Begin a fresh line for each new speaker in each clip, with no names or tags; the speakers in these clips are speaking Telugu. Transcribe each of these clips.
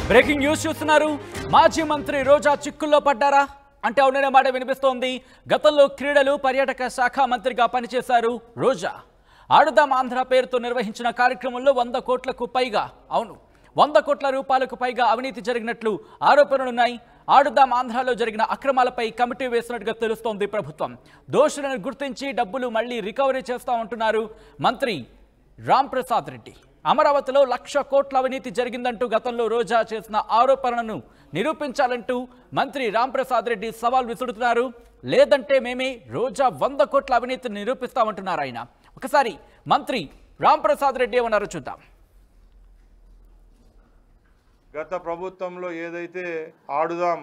బ్రేకింగ్ న్యూస్ చూస్తున్నారు. మాజీ మంత్రి రోజా చిక్కుల్లో పడ్డారా అంటే అవుననే మాట వినిపిస్తోంది. గతంలో క్రీడలు పర్యాటక శాఖ మంత్రిగా పనిచేశారు రోజా. ఆడుదాం ఆంధ్ర పేరుతో నిర్వహించిన కార్యక్రమంలో 100 కోట్లకు పైగా 100 కోట్ల రూపాయలకు పైగా అవినీతి జరిగినట్లు ఆరోపణలున్నాయి. ఆడుదాం ఆంధ్రలో జరిగిన అక్రమాలపై కమిటీ వేసినట్టుగా తెలుస్తోంది ప్రభుత్వం. దోషులను గుర్తించి డబ్బులు మళ్లీ రికవరీ చేస్తామంటున్నారు మంత్రి రాంప్రసాద్ రెడ్డి. అమరావతిలో 1,00,000 కోట్ల అవినీతి జరిగిందంటూ గతంలో రోజా చేసిన ఆరోపణలను నిరూపించాలంటూ మంత్రి రాంప్రసాద్ రెడ్డి సవాల్ విసురుతున్నారు. లేదంటే మేమే రోజా 100 కోట్ల అవినీతిని నిరూపిస్తామంటున్నారు ఆయన. ఒకసారి మంత్రి రాంప్రసాద్ రెడ్డి ఏమన్నారో చూద్దాం.
గత ప్రభుత్వంలో ఏదైతే ఆడుదాం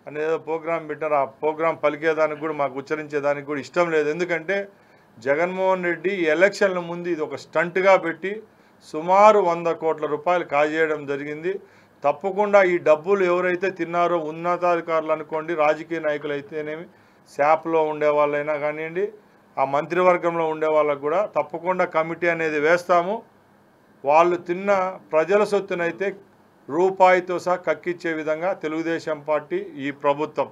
అనేది ప్రోగ్రాం పెట్టారో ఆ ప్రోగ్రాం పలికేదానికి కూడా మాకు ఉచ్చరించేదానికి కూడా ఇష్టం లేదు. ఎందుకంటే జగన్మోహన్ రెడ్డి ఎలక్షన్ల ముందు ఇది ఒక స్టంట్గా పెట్టి సుమారు 100 కోట్ల రూపాయలు కాజేయడం జరిగింది. తప్పకుండా ఈ డబ్బులు ఎవరైతే తిన్నారో ఉన్నతాధికారులు అనుకోండి, రాజకీయ నాయకులు అయితేనేమి, శాప్లో ఉండే వాళ్ళైనా కానివ్వండి, ఆ మంత్రివర్గంలో ఉండే వాళ్ళకు కూడా తప్పకుండా కమిటీ అనేది వేస్తాము. వాళ్ళు తిన్న ప్రజల సొత్తునైతే రూపాయితో సహా కక్కిచ్చే విధంగా తెలుగుదేశం పార్టీ ఈ ప్రభుత్వం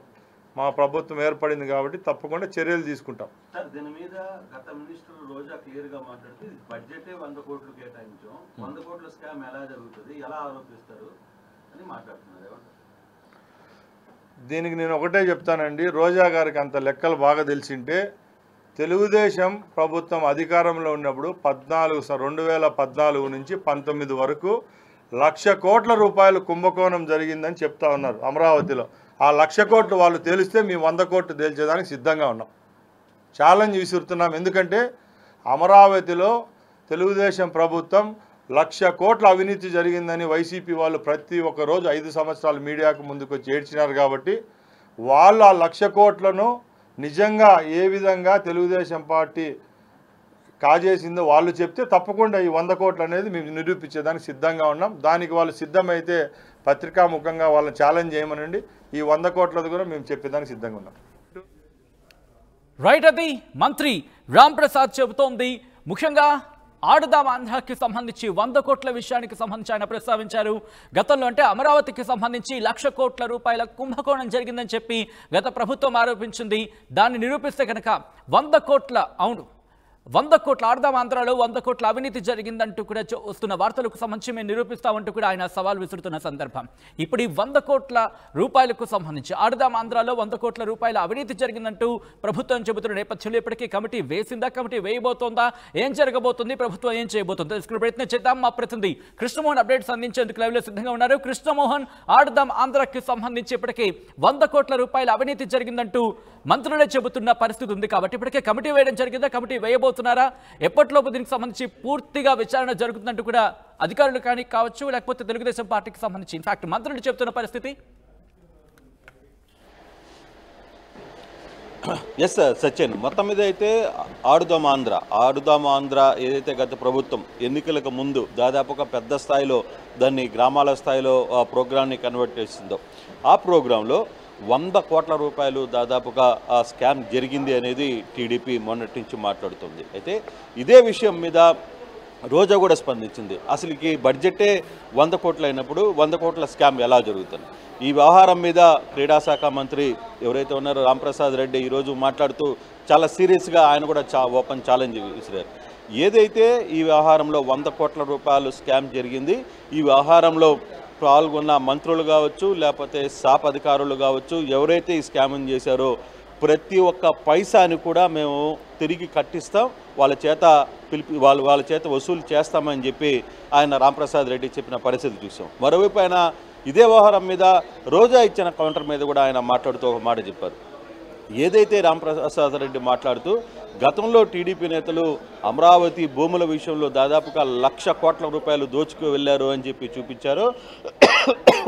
మా ప్రభుత్వం ఏర్పడింది కాబట్టి తప్పకుండా చర్యలు తీసుకుంటాం.
సార్, దీని మీద గత మినిస్టర్ రోజా క్లియర్ గా మాట్లాడుతూ బడ్జెటే 100 కోట్లు కేటాయించాం, 100 కోట్ల స్కామ్ ఎలా జరుగుతుంది, ఎలా ఆరోపిస్తారు అని మాట్లాడుతున్నారు.
దీనికి నేను ఒకటే చెప్తానండి, రోజా గారికి అంత లెక్కలు బాగా తెలిసింటే తెలుగుదేశం ప్రభుత్వం అధికారంలో ఉన్నప్పుడు 2014 నుంచి 19 వరకు 1,00,000 కోట్ల రూపాయలు కుంభకోణం జరిగిందని చెప్తా ఉన్నారు అమరావతిలో. ఆ 1,00,000 కోట్లు వాళ్ళు తేలిస్తే మేము 100 కోట్లు తేల్చేదానికి సిద్ధంగా ఉన్నాం. ఛాలెంజ్ విసురుతున్నాం. ఎందుకంటే అమరావతిలో తెలుగుదేశం ప్రభుత్వం 1,00,000 కోట్ల అవినీతి జరిగిందని వైసీపీ వాళ్ళు ప్రతి ఒక్క రోజు 5 సంవత్సరాలు మీడియాకు ముందుకు వచ్చి ఏడ్చినారు. కాబట్టి వాళ్ళు ఆ 1,00,000 కోట్లను నిజంగా ఏ విధంగా తెలుగుదేశం పార్టీ కాజేసిందో వాళ్ళు చెప్తే తప్పకుండా ఈ 100 కోట్లు అనేది మేము నిరూపించేదానికి సిద్ధంగా ఉన్నాం. దానికి వాళ్ళు సిద్ధమైతే పత్రికాముఖంగా వాళ్ళని ఛాలెంజ్ చేయమనండి. ఈ 100 కోట్లది కూడా మేము చెప్పేదానికి సిద్ధంగా ఉన్నాం.
రైట్, అది మంత్రి రాంప్రసాద్ చెబుతోంది. ముఖ్యంగా ఆడుదాం ఆంధ్రాకి సంబంధించి 100 కోట్ల విషయానికి సంబంధించి ఆయన ప్రస్తావించారు. గతంలో అంటే అమరావతికి సంబంధించి 1,00,000 కోట్ల రూపాయల కుంభకోణం జరిగిందని చెప్పి గత ప్రభుత్వం ఆరోపించింది. దాన్ని నిరూపిస్తే కనుక 100 కోట్ల 100 కోట్ల ఆడుదాం ఆంధ్రాలో 100 కోట్ల అవినీతి జరిగిందంటూ కూడా వస్తున్న వార్తలకు సంబంధించి మేము నిరూపిస్తామంటూ కూడా ఆయన సవాల్ విసురుతున్న సందర్భం. ఇప్పుడు ఈ 100 కోట్ల రూపాయలకు సంబంధించి ఆడుదాం ఆంధ్రాలో 100 కోట్ల రూపాయల అవినీతి జరిగిందంటూ ప్రభుత్వం చెబుతున్న నేపథ్యంలో ఇప్పటికీ కమిటీ వేసిందా, కమిటీ వేయబోతోందా, ఏం జరగబోతుంది, ప్రభుత్వం ఏం చేయబోతుందో తెలుసుకునే ప్రయత్నం చేద్దాం. మా ప్రతినిధి కృష్ణమోహన్ అప్డేట్స్ అందించేందుకు లైవ్లో సిద్ధంగా ఉన్నారు. కృష్ణమోహన్, ఆడుదాం ఆంధ్రాకి సంబంధించి ఇప్పటికీ 100 కోట్ల రూపాయల అవినీతి జరిగిందంటూ మంత్రులే చెబుతున్న పరిస్థితి ఉంది. కాబట్టి ఇప్పటికే కమిటీ వేయడం జరిగిందా, కమిటీ వేయబోతున్నారా, ఎప్పటిలోపు దీనికి సంబంధించి పూర్తిగా విచారణ జరుగుతుందంటూ కూడా అధికారులు కానీ కావచ్చు, లేకపోతే తెలుగుదేశం పార్టీకి సంబంధించి ఇన్ఫాక్ట్ మంత్రులు చెబుతున్న పరిస్థితి?
ఎస్ సచిన్, మొత్తం మీద అయితే ఆడుదాం ఆంధ్ర ఏదైతే గత ప్రభుత్వం ఎన్నికలకు ముందు దాదాపుగా పెద్ద స్థాయిలో దాన్ని గ్రామాల స్థాయిలో ఆ ప్రోగ్రామ్ని కన్వర్ట్ చేసిందో, ఆ ప్రోగ్రాంలో 100 కోట్ల రూపాయలు దాదాపుగా ఆ స్కామ్ జరిగింది అనేది టీడీపీ మొన్నటి నుంచి మాట్లాడుతుంది. అయితే ఇదే విషయం మీద రోజా కూడా స్పందించింది. అసలుకి బడ్జెటే 100 కోట్లు అయినప్పుడు 100 కోట్ల స్కామ్ ఎలా జరుగుతుంది? ఈ వ్యవహారం మీద క్రీడాశాఖ మంత్రి ఎవరైతే ఉన్నారో రాంప్రసాద్ రెడ్డి ఈరోజు మాట్లాడుతూ చాలా సీరియస్గా ఆయన కూడా ఓపెన్ ఛాలెంజ్ విసిరారు. ఏదైతే ఈ వ్యవహారంలో 100 కోట్ల రూపాయలు స్కామ్ జరిగింది, ఈ వ్యవహారంలో పాల్గొన్న మంత్రులు కావచ్చు, లేకపోతే సాప్ అధికారులు కావచ్చు, ఎవరైతే ఈ స్కామింగ్ చేశారో ప్రతి ఒక్క పైసాని కూడా మేము తిరిగి కట్టిస్తాం, వాళ్ళ చేత వసూలు చేస్తామని చెప్పి ఆయన రాంప్రసాద్ రెడ్డి చెప్పిన పరిస్థితి చూసాం. మరోవైపు ఆయన ఇదే వ్యవహారం మీద రోజా ఇచ్చిన కౌంటర్ మీద కూడా ఆయన మాట్లాడుతూ ఒక మాట చెప్పారు. ఏదైతే రాంప్రసాద్ రెడ్డి మాట్లాడుతూ గతంలో టీడీపీ నేతలు అమరావతి భూముల విషయంలో దాదాపుగా 1,00,000 కోట్ల రూపాయలు దోచుకు వెళ్ళారు అని చెప్పి చూపించారు.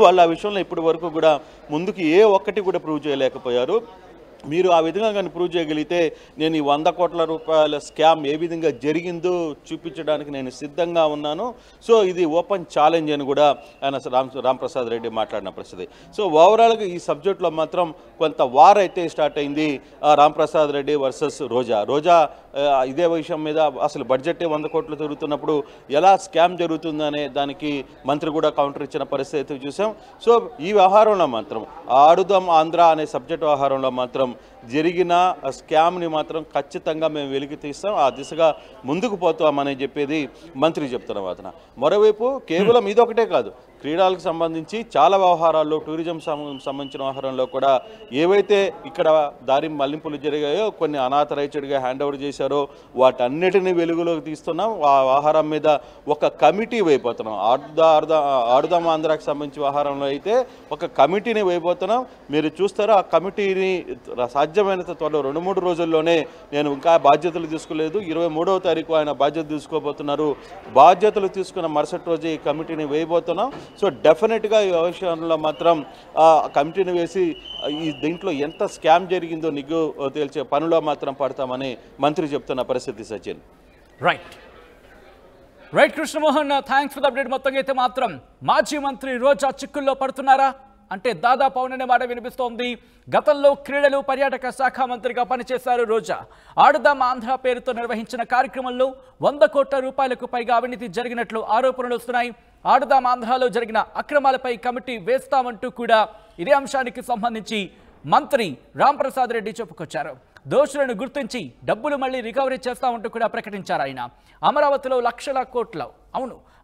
వాళ్ళు ఆ విషయంలో ఇప్పటి వరకు కూడా ముందుకు ఏ ఒక్కటి కూడా ప్రూవ్ చేయలేకపోయారు. మీరు ఆ విధంగా కానీ ప్రూవ్ చేయగలిగితే నేను ఈ 100 కోట్ల రూపాయల స్కామ్ ఏ విధంగా జరిగిందో చూపించడానికి నేను సిద్ధంగా ఉన్నాను. సో ఇది ఓపెన్ ఛాలెంజ్ అని కూడా ఆయన రాంప్రసాద్ రెడ్డి మాట్లాడిన పరిస్థితి. సో ఓవరాల్గా ఈ సబ్జెక్ట్లో మాత్రం కొంత వార్ అయితే స్టార్ట్ అయింది. రాంప్రసాద్ రెడ్డి వర్సెస్ రోజా ఇదే విషయం మీద అసలు బడ్జెట్ 100 కోట్లు తిరుగుతున్నప్పుడు ఎలా స్కామ్ జరుగుతుందనే దానికి మంత్రి కూడా కౌంటర్ ఇచ్చిన పరిస్థితి చూసాం. సో ఈ వ్యవహారంలో మాత్రం ఆడుదాం ఆంధ్ర అనే సబ్జెక్ట్ వ్యవహారంలో మాత్రం జరిగిన స్కామ్ని మాత్రం ఖచ్చితంగా మేము వెలికి తీస్తాం, ఆ దిశగా ముందుకు పోతామని చెప్పేది మంత్రి చెప్తున్న వాదన. మరోవైపు కేవలం ఇదొకటే కాదు, క్రీడలకు సంబంధించి చాలా వ్యవహారాల్లో, టూరిజం సంబంధించిన వ్యవహారంలో కూడా ఏవైతే ఇక్కడ దారి మళ్లింపులు జరిగాయో, కొన్ని అనాథరైజ్డ్గా హ్యాండ్ ఓవర్ చేశారో వాటన్నిటిని వెలుగులోకి తీస్తున్నాం. ఆ వ్యవహారం మీద ఒక కమిటీ వేయబోతున్నాం. ఆడుదాం ఆంధ్రాకి సంబంధించి వ్యవహారంలో అయితే ఒక కమిటీని వేయబోతున్నాం. మీరు చూస్తారో ఆ కమిటీని సాధ్యమైనంత త్వరలో 2-3 రోజుల్లోనే, నేను ఇంకా బాధ్యతలు తీసుకోలేదు, 23వ తారీఖు ఆయన బాధ్యత తీసుకోబోతున్నారు. బాధ్యతలు తీసుకున్న మరుసటి రోజు ఈ కమిటీని వేయబోతున్నాం. సో డెఫినెట్గా ఈ విషయంలో మాత్రం కమిటీని వేసి ఈ దీంట్లో ఎంత స్కామ్ జరిగిందో నిగ్గు తేల్చే పనిలో మాత్రం పడతామని మంత్రి చెప్తున్న పరిస్థితి. Sachin
right Krishnamohan, thanks for the update. మొత్తంగా అయితే మాత్రం మాజీ మంత్రి రోజా చిక్కుల్లో పడుతున్నారా అంటే దాదాపు అవుననే మాట వినిపిస్తోంది. గతంలో క్రీడలు పర్యాటక శాఖ మంత్రిగా పనిచేశారు రోజా. ఆడుదాం ఆంధ్ర పేరుతో నిర్వహించిన కార్యక్రమంలో 100 కోట్ల రూపాయలకు పైగా అవినీతి జరిగినట్లు ఆరోపణలు వస్తున్నాయి. ఆడుదాం ఆంధ్రలో జరిగిన అక్రమాలపై కమిటీ వేస్తామంటూ కూడా ఇదే అంశానికి సంబంధించి మంత్రి రాంప్రసాద్ రెడ్డి చెప్పుకొచ్చారు. దోషులను గుర్తించి డబ్బులు మళ్లీ రికవరీ చేస్తామంటూ కూడా ప్రకటించారు ఆయన. అమరావతిలో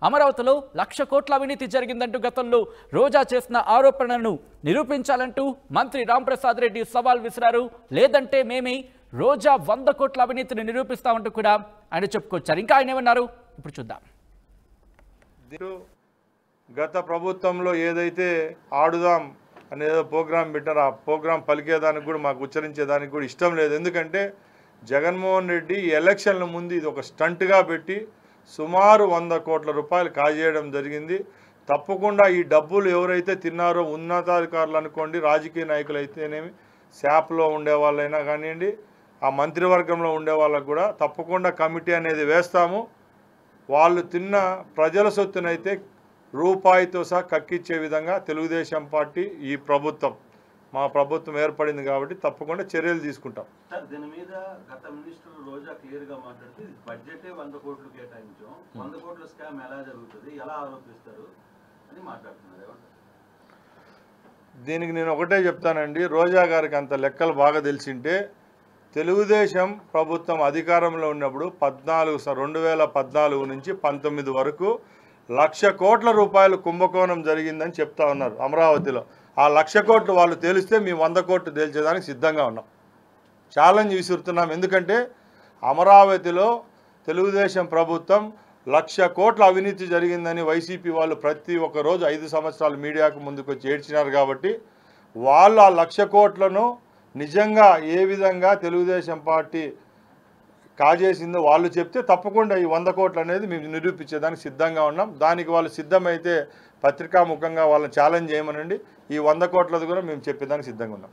అమరావతిలో 1,00,000 కోట్ల అవినీతి జరిగిందంటూ గతంలో రోజా చేసిన ఆరోపణలను నిరూపించాలంటూ మంత్రి రాంప్రసాద్ రెడ్డి సవాల్ విసిరారు. లేదంటే మేమే రోజా 100 కోట్ల అవినీతిని నిరూపిస్తామంటూ కూడా ఆయన చెప్పుకొచ్చారు. ఇంకా ఆయన ఏమన్నారు ఇప్పుడు చూద్దాం.
గత ప్రభుత్వంలో ఏదైతే ఆడుదాం అనేదో ప్రోగ్రాం పెట్టారో ఆ ప్రోగ్రాం పలికేదానికి కూడా మాకు ఉచ్చరించేదానికి కూడా ఇష్టం లేదు. ఎందుకంటే జగన్మోహన్ రెడ్డి ఎలక్షన్ల ముందు ఇది ఒక స్టంట్గా పెట్టి సుమారు 100 కోట్ల రూపాయలు కాజేయడం జరిగింది. తప్పకుండా ఈ డబ్బులు ఎవరైతే తిన్నారో ఉన్నతాధికారులు అనుకోండి, రాజకీయ నాయకులు అయితేనేమి, శాప్లో ఉండే వాళ్ళైనా కానివ్వండి, ఆ మంత్రివర్గంలో ఉండే వాళ్ళకు కూడా తప్పకుండా కమిటీ అనేది వేస్తాము. వాళ్ళు తిన్న ప్రజల సొత్తునైతే రూపాయితో సహా కక్కిచ్చే విధంగా తెలుగుదేశం పార్టీ మా ప్రభుత్వం ఏర్పడింది కాబట్టి తప్పకుండా చర్యలు తీసుకుంటాం.
సార్, దీని మీద గత మినిస్టర్ రోజా క్లియర్ గా మాట్లాడుతూ బడ్జెటే 100 కోట్లు కేటాయించాం, 100 కోట్ల స్కామ్ ఎలా జరుగుతుంది, ఎలా ఆరోపిస్తారు అని మాట్లాడుతున్నారు.
దీనికి నేను ఒకటే చెప్తానండి, రోజా గారికి అంత లెక్కలు బాగా తెలిసింటే తెలుగుదేశం ప్రభుత్వం అధికారంలో ఉన్నప్పుడు 2014 నుంచి 19 వరకు 1,00,000 కోట్ల రూపాయలు కుంభకోణం జరిగిందని చెప్తా ఉన్నారు అమరావతిలో. ఆ 1,00,000 కోట్లు వాళ్ళు తేలిస్తే మేము 100 కోట్లు తేల్చేదానికి సిద్ధంగా ఉన్నాం. ఛాలెంజ్ విసురుతున్నాం. ఎందుకంటే అమరావతిలో తెలుగుదేశం ప్రభుత్వం 1,00,000 కోట్ల అవినీతి జరిగిందని వైసీపీ వాళ్ళు ప్రతి ఒక్క రోజు 5 సంవత్సరాలు మీడియాకు ముందుకు వచ్చి ఏడ్చినారు. కాబట్టి వాళ్ళు ఆ 1,00,000 కోట్లను నిజంగా ఏ విధంగా తెలుగుదేశం పార్టీ కాజేసిందో వాళ్ళు చెప్తే తప్పకుండా ఈ 100 కోట్లు అనేది మేము నిరూపించేదానికి సిద్ధంగా ఉన్నాం. దానికి వాళ్ళు సిద్ధమైతే పత్రికాముఖంగా వాళ్ళని ఛాలెంజ్ చేయమనండి. ఈ 100 కోట్లది కూడా మేము చెప్పేదానికి సిద్ధంగా ఉన్నాం.